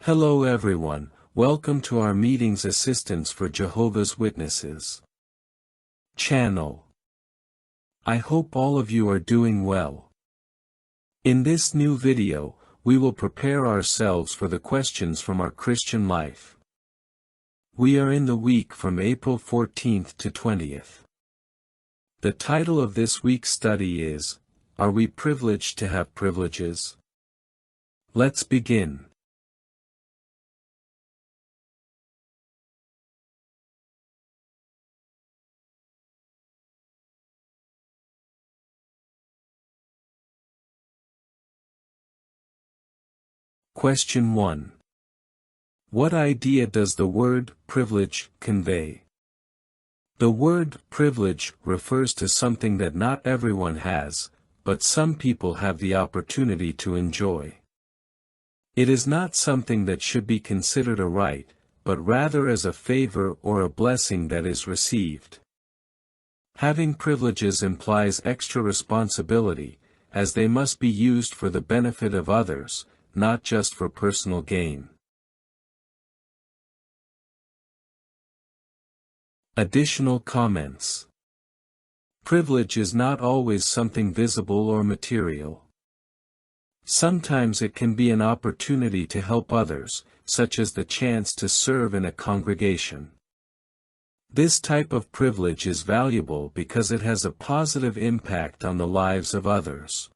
Hello everyone, welcome to our Meetings Assistance for Jehovah's Witnesses channel. I hope all of you are doing well. In this new video, we will prepare ourselves for the questions from our Christian life. We are in the week from April 14th to 20th. The title of this week's study is, Are We Privileged to Have Privileges? Let's begin. Question 1. What idea does the word privilege convey? The word privilege refers to something that not everyone has, but some people have the opportunity to enjoy. It is not something that should be considered a right, but rather as a favor or a blessing that is received. Having privileges implies extra responsibility, as they must be used for the benefit of others, not just for personal gain. Additional comments. Privilege is not always something visible or material. Sometimes it can be an opportunity to help others, such as the chance to serve in a congregation. This type of privilege is valuable because it has a positive impact on the lives of others.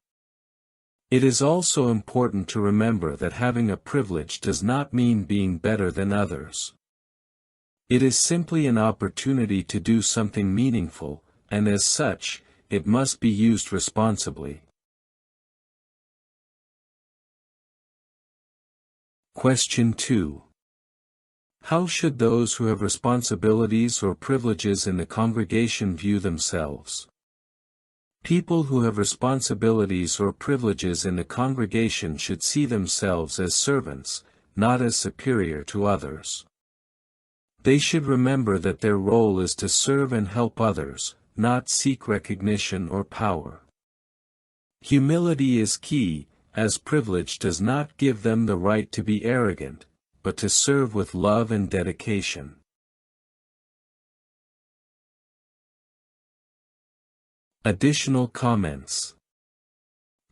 It is also important to remember that having a privilege does not mean being better than others. It is simply an opportunity to do something meaningful, and as such, it must be used responsibly. Question 2. How should those who have responsibilities or privileges in the congregation view themselves? People who have responsibilities or privileges in the congregation should see themselves as servants, not as superior to others. They should remember that their role is to serve and help others, not seek recognition or power. Humility is key, as privilege does not give them the right to be arrogant, but to serve with love and dedication. Additional comments.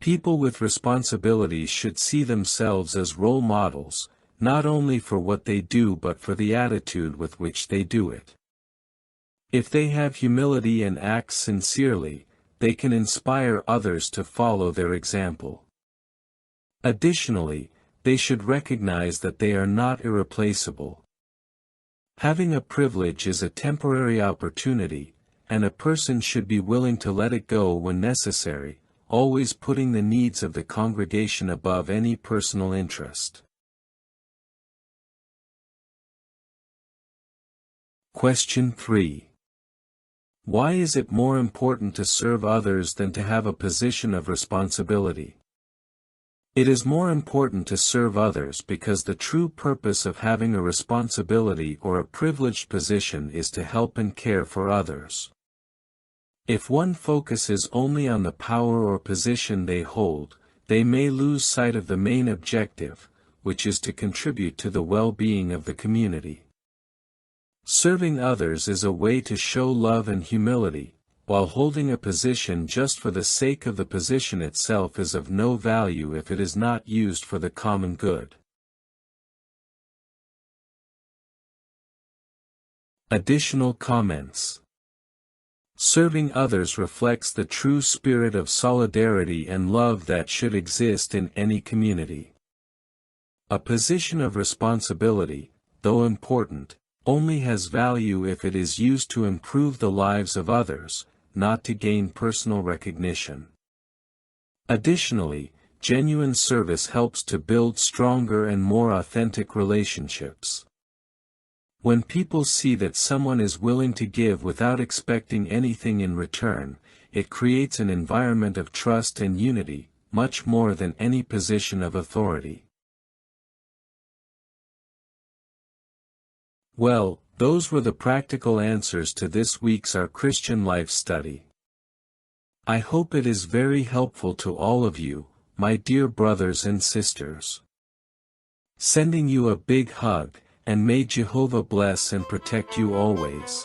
People with responsibilities should see themselves as role models, not only for what they do but for the attitude with which they do it. If they have humility and act sincerely, they can inspire others to follow their example. Additionally, they should recognize that they are not irreplaceable. Having a privilege is a temporary opportunity, and a person should be willing to let it go when necessary, always putting the needs of the congregation above any personal interest. Question 3. Why is it more important to serve others than to have a position of responsibility? It is more important to serve others because the true purpose of having a responsibility or a privileged position is to help and care for others. If one focuses only on the power or position they hold, they may lose sight of the main objective, which is to contribute to the well-being of the community. Serving others is a way to show love and humility, while holding a position just for the sake of the position itself is of no value if it is not used for the common good. Additional comments. Serving others reflects the true spirit of solidarity and love that should exist in any community. A position of responsibility, though important, only has value if it is used to improve the lives of others, not to gain personal recognition. Additionally, genuine service helps to build stronger and more authentic relationships. When people see that someone is willing to give without expecting anything in return, it creates an environment of trust and unity, much more than any position of authority. Well, those were the practical answers to this week's Our Christian Life study. I hope it is very helpful to all of you, my dear brothers and sisters. Sending you a big hug, and may Jehovah bless and protect you always.